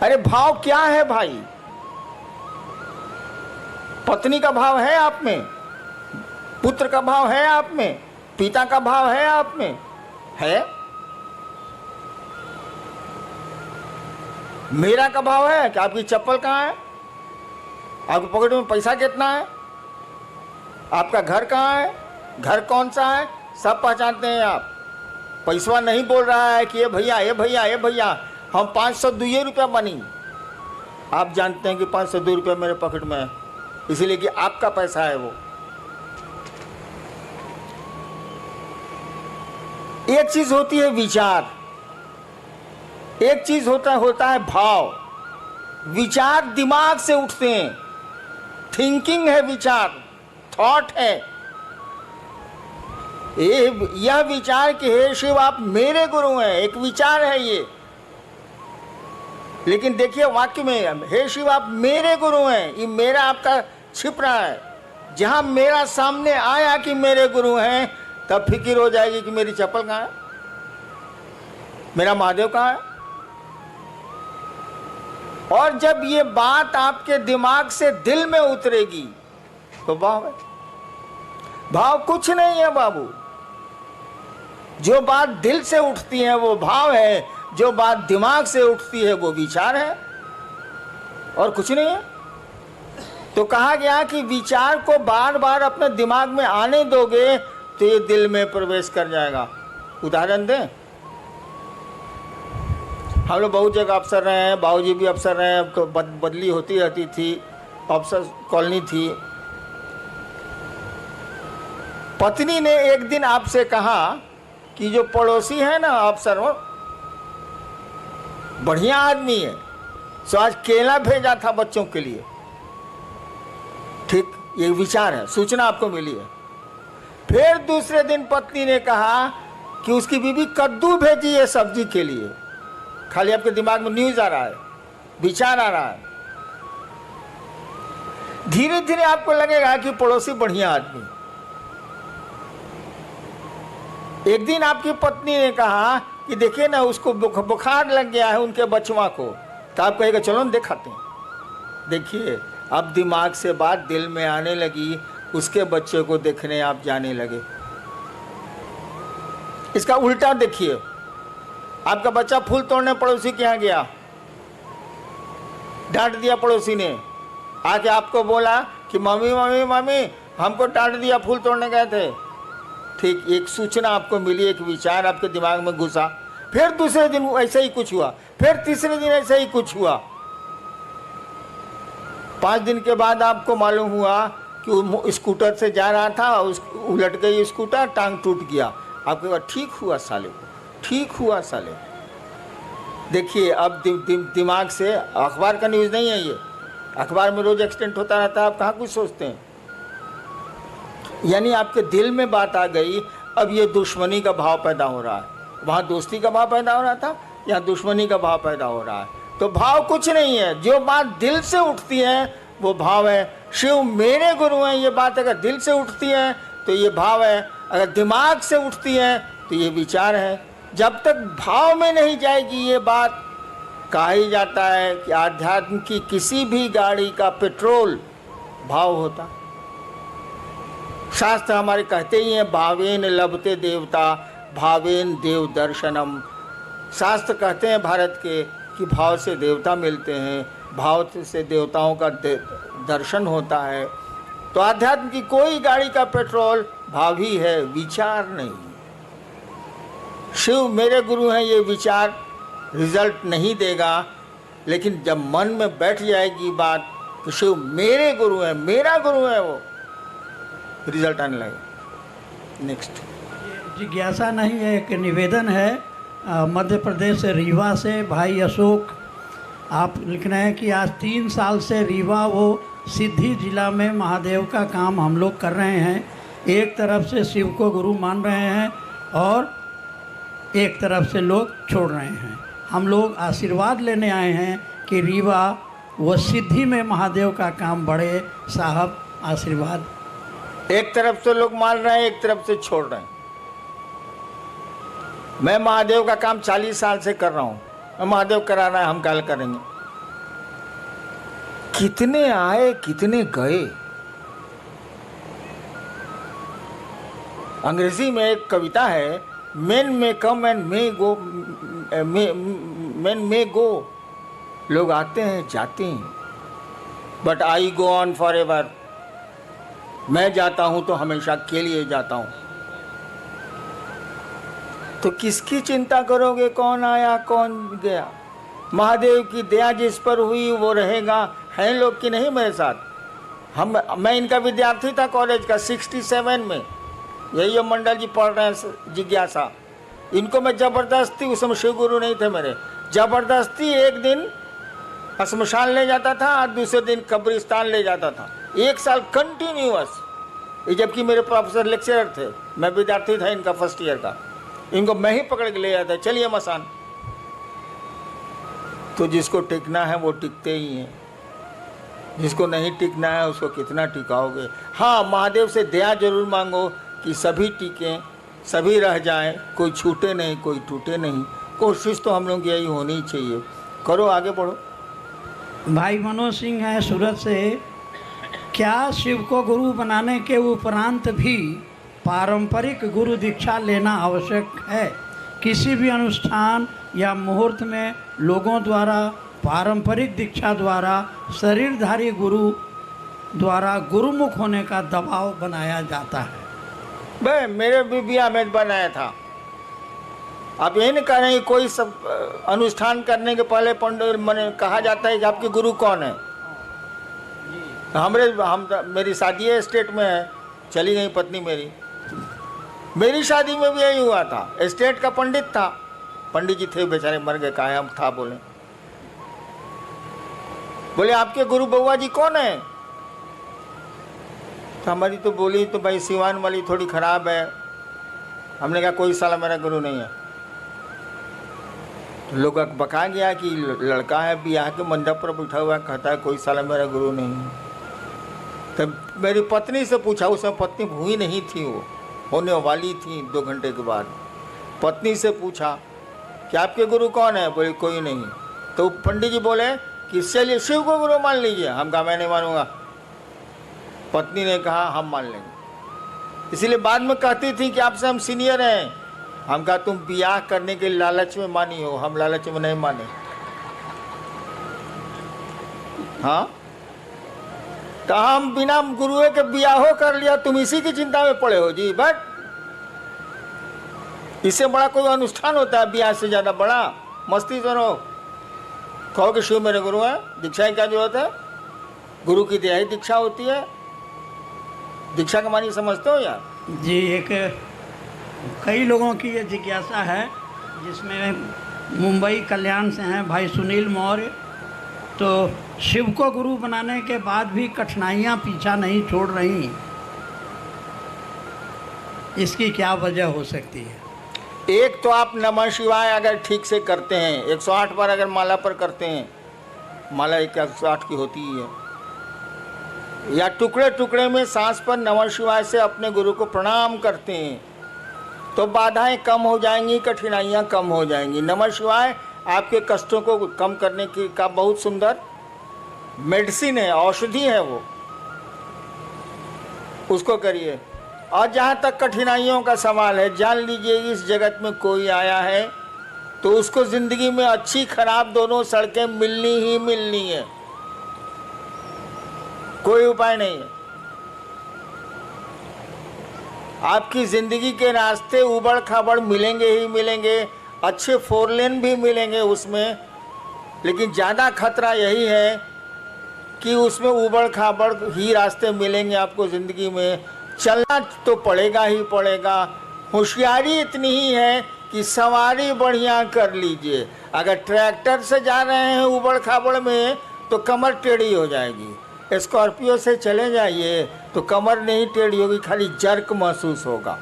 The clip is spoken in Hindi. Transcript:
अरे भाव क्या है भाई? पत्नी का भाव है आप में, पुत्र का भाव है आप में, पिता का भाव है आप में, है? मेरा का भाव है कि आपकी चप्पल कहाँ है, आपके पॉकेट में पैसा कितना है, आपका घर कहाँ है, घर कौन सा है, सब पहचानते हैं आप। पैसवा नहीं बोल रहा है कि ये भैया ये भैया ये भैया हम 502 रुपया बनी। आप जानते हैं कि 502 रुपया मेरे पॉकेट में है, इसलिए कि आपका पैसा है वो। एक चीज होती है विचार, एक चीज होता है भाव। विचार दिमाग से उठते हैं, थिंकिंग है विचार, थॉट है। यह विचार कि हे शिव आप मेरे गुरु हैं, एक विचार है ये। लेकिन देखिए वाक्य में हे शिव आप मेरे गुरु हैं, ये मेरा आपका छिप रहा है। जहां मेरा सामने आया कि मेरे गुरु हैं, तब फिक्र हो जाएगी कि मेरी चप्पल कहां है, मेरा महादेव कहां है। और जब ये बात आपके दिमाग से दिल में उतरेगी तो भाव है। भाव कुछ नहीं है बाबू, जो बात दिल से उठती है वो भाव है, जो बात दिमाग से उठती है वो विचार है, और कुछ नहीं है। तो कहा गया कि विचार को बार बार अपने दिमाग में आने दोगे तो ये दिल में प्रवेश कर जाएगा। उदाहरण दें, हम लोग बहुत जगह अफसर रहे हैं, बाबूजी भी अफसर रहे हैं, तो बदली होती रहती थी, अफसर कॉलोनी थी। पत्नी ने एक दिन आपसे कहा कि जो पड़ोसी है ना अफसर, वो बढ़िया आदमी है, सो आज केला भेजा था बच्चों के लिए। ठीक, ये विचार है, सूचना आपको मिली है। फिर दूसरे दिन पत्नी ने कहा कि उसकी बीवी कद्दू भेजी है सब्जी के लिए। खाली आपके दिमाग में न्यूज आ रहा है, विचार आ रहा है। धीरे धीरे आपको लगेगा कि पड़ोसी बढ़िया आदमी। एक दिन आपकी पत्नी ने कहा कि देखिए ना उसको बुखार लग गया है उनके बचवा को, तो आप कहेगा चलो ना दिखाते हैं। देखिए अब दिमाग से बात दिल में आने लगी, उसके बच्चे को देखने आप जाने लगे। इसका उल्टा देखिए, आपका बच्चा फूल तोड़ने पड़ोसी के यहाँ गया, डांट दिया पड़ोसी ने, आके आपको बोला कि मम्मी मम्मी मम्मी हमको डांट दिया, फूल तोड़ने गए थे। ठीक, एक सूचना आपको मिली, एक विचार आपके दिमाग में घुसा। फिर दूसरे दिन ऐसा ही कुछ हुआ, फिर तीसरे दिन ऐसा ही कुछ हुआ। 5 दिन के बाद आपको मालूम हुआ कि वो स्कूटर से जा रहा था, उलट गई स्कूटर, टांग टूट गया। आपके बाद ठीक हुआ साले, ठीक हुआ साले। देखिए अब दिमाग से, अखबार का न्यूज़ नहीं है ये, अखबार में रोज एक्सीडेंट होता रहता है, आप कहाँ कुछ सोचते हैं। यानी आपके दिल में बात आ गई, अब ये दुश्मनी का भाव पैदा हो रहा है। वहाँ दोस्ती का भाव पैदा हो रहा था, यहाँ दुश्मनी का भाव पैदा हो रहा है। तो भाव कुछ नहीं है, जो बात दिल से उठती है वो भाव है। शिव मेरे गुरु हैं, ये बात अगर दिल से उठती है तो ये भाव है, अगर दिमाग से उठती है तो ये विचार है। जब तक भाव में नहीं जाएगी ये बात, कहा ही जाता है कि आध्यात्म की किसी भी गाड़ी का पेट्रोल भाव होता। शास्त्र हमारे कहते ही हैं भावेन लभते देवता भावेन देव दर्शनम। शास्त्र कहते हैं भारत के कि भाव से देवता मिलते हैं, भाव से देवताओं का दर्शन होता है। तो आध्यात्म की कोई गाड़ी का पेट्रोल भाव ही है, विचार नहीं। शिव मेरे गुरु हैं, ये विचार रिजल्ट नहीं देगा, लेकिन जब मन में बैठ जाएगी बात कि शिव मेरे गुरु हैं, मेरा गुरु है, वो रिजल्ट आने लगेगा। नेक्स्ट जिज्ञासा नहीं है, एक निवेदन है। मध्य प्रदेश से रीवा से भाई अशोक आप लिख रहे हैं कि आज 3 साल से रीवा वो सिद्धि जिला में महादेव का काम हम लोग कर रहे हैं। एक तरफ से शिव को गुरु मान रहे हैं और एक तरफ से लोग छोड़ रहे हैं। हम लोग आशीर्वाद लेने आए हैं कि रीवा व सिद्धि में महादेव का काम बढ़े। साहब आशीर्वाद। एक तरफ से लोग मान रहे हैं, एक तरफ से छोड़ रहे हैं। मैं महादेव का काम 40 साल से कर रहा हूँ। मैं महादेव करा रहा है, हम कल करेंगे। कितने आए कितने गए। अंग्रेजी में एक कविता है, men may come and may go, men may go, लोग आते हैं जाते हैं, but I go on for ever, मैं जाता हूं तो हमेशा के लिए जाता हूं। तो किसकी चिंता करोगे, कौन आया कौन गया। महादेव की दया जिस पर हुई वो रहेगा। हैं लोग कि नहीं मेरे साथ। मैं इनका विद्यार्थी था कॉलेज का 67 में, यही जो मंडल जी पढ़ रहे हैं जिज्ञासा, इनको मैं जबरदस्ती, उस समय शिव गुरु नहीं थे मेरे, जबरदस्ती एक दिन शमशान ले जाता था और दूसरे दिन कब्रिस्तान ले जाता था, 1 साल कंटिन्यूअस। जबकि मेरे प्रोफेसर लेक्चरर थे, मैं विद्यार्थी था इनका फर्स्ट ईयर का, इनको मैं ही पकड़ के ले जाता, चलिए मसान। तो जिसको टिकना है वो टिकते ही हैं, जिसको नहीं टिकना है उसको कितना टिकाओगे। हाँ, महादेव से दया जरूर मांगो कि सभी टिकें, सभी रह जाएं, कोई छूटे नहीं, कोई टूटे नहीं। कोशिश तो हम लोग यही होनी चाहिए। करो, आगे बढ़ो। भाई मनोज सिंह है सूरत से। क्या शिव को गुरु बनाने के उपरांत भी पारंपरिक गुरु दीक्षा लेना आवश्यक है? किसी भी अनुष्ठान या मुहूर्त में लोगों द्वारा पारंपरिक दीक्षा द्वारा शरीरधारी गुरु द्वारा गुरुमुख होने का दबाव बनाया जाता है। भाई मेरे भी बिया में बनाया था। आप ये नहीं कह रहे हैं कोई सब अनुष्ठान करने के पहले पंडित मैंने कहा जाता है कि आपके गुरु कौन है। मेरी शादी है स्टेट में है, चली गई पत्नी मेरी शादी में भी यही हुआ था। स्टेट का पंडित था, पंडित जी थे बेचारे मर गए, कहा हम था बोले आपके गुरु बउआ जी कौन है। तो हमारी तो बोली तो भाई सिवान वाली थोड़ी खराब है। हमने कहा कोई साला मेरा गुरु नहीं है। तो लोग बका गया कि लड़का है ब्याह के मंडप पर बैठा हुआ, कहता है कोई साला मेरा गुरु नहीं है। तब मेरी पत्नी से पूछा, उसमें पत्नी हुई नहीं थी, वो होने वाली थी 2 घंटे के बाद। पत्नी से पूछा कि आपके गुरु कौन है, बोले कोई नहीं। तो पंडित जी बोले कि चलिए शिव को गुरु मान लीजिए। हम कहा मैं नहीं मानूंगा। पत्नी ने कहा हम मान लेंगे। इसीलिए बाद में कहती थी कि आपसे हम सीनियर हैं। हम कहा तुम ब्याह करने के लालच में मानी हो, हम लालच में नहीं माने। हाँ, तो हम बिना गुरुए के ब्याहो कर लिया, तुम इसी की चिंता में पड़े हो जी। बट इससे बड़ा कोई अनुष्ठान होता है ब्याह से ज्यादा बड़ा? मस्ती करो, कहो कि शिव मेरे गुरु है, दीक्षा की क्या जरूरत है? गुरु की दया ही दीक्षा होती है। दीक्षा का मानी समझते हो यार? जी, एक कई लोगों की ये जिज्ञासा है, जिसमें मुंबई कल्याण से हैं भाई सुनील मौर्य। तो शिव को गुरु बनाने के बाद भी कठिनाइयाँ पीछा नहीं छोड़ रही, इसकी क्या वजह हो सकती है? एक तो आप नमः शिवाय अगर ठीक से करते हैं, 108 बार अगर माला पर करते हैं, माला 108 की होती ही है, या टुकड़े टुकड़े में सांस पर नमः शिवाय से अपने गुरु को प्रणाम करते हैं, तो बाधाएं कम हो जाएंगी, कठिनाइयां कम हो जाएंगी। नमः शिवाय आपके कष्टों को कम करने की का बहुत सुंदर मेडिसिन है, औषधि है वो, उसको करिए। और जहाँ तक कठिनाइयों का सवाल है, जान लीजिए इस जगत में कोई आया है तो उसको ज़िंदगी में अच्छी खराब दोनों सड़कें मिलनी ही मिलनी है, कोई उपाय नहीं है। आपकी ज़िंदगी के रास्ते उबड़ खाबड़ मिलेंगे ही मिलेंगे, अच्छे 4 लेन भी मिलेंगे उसमें, लेकिन ज़्यादा खतरा यही है कि उसमें उबड़ खाबड़ ही रास्ते मिलेंगे आपको ज़िंदगी में। चलना तो पड़ेगा ही पड़ेगा। होशियारी इतनी ही है कि सवारी बढ़िया कर लीजिए। अगर ट्रैक्टर से जा रहे हैं उबड़ खाबड़ में तो कमर टेढ़ी हो जाएगी। स्कॉर्पियो से चले जाइए तो कमर नहीं टेढ़ी होगी, खाली जर्क महसूस होगा।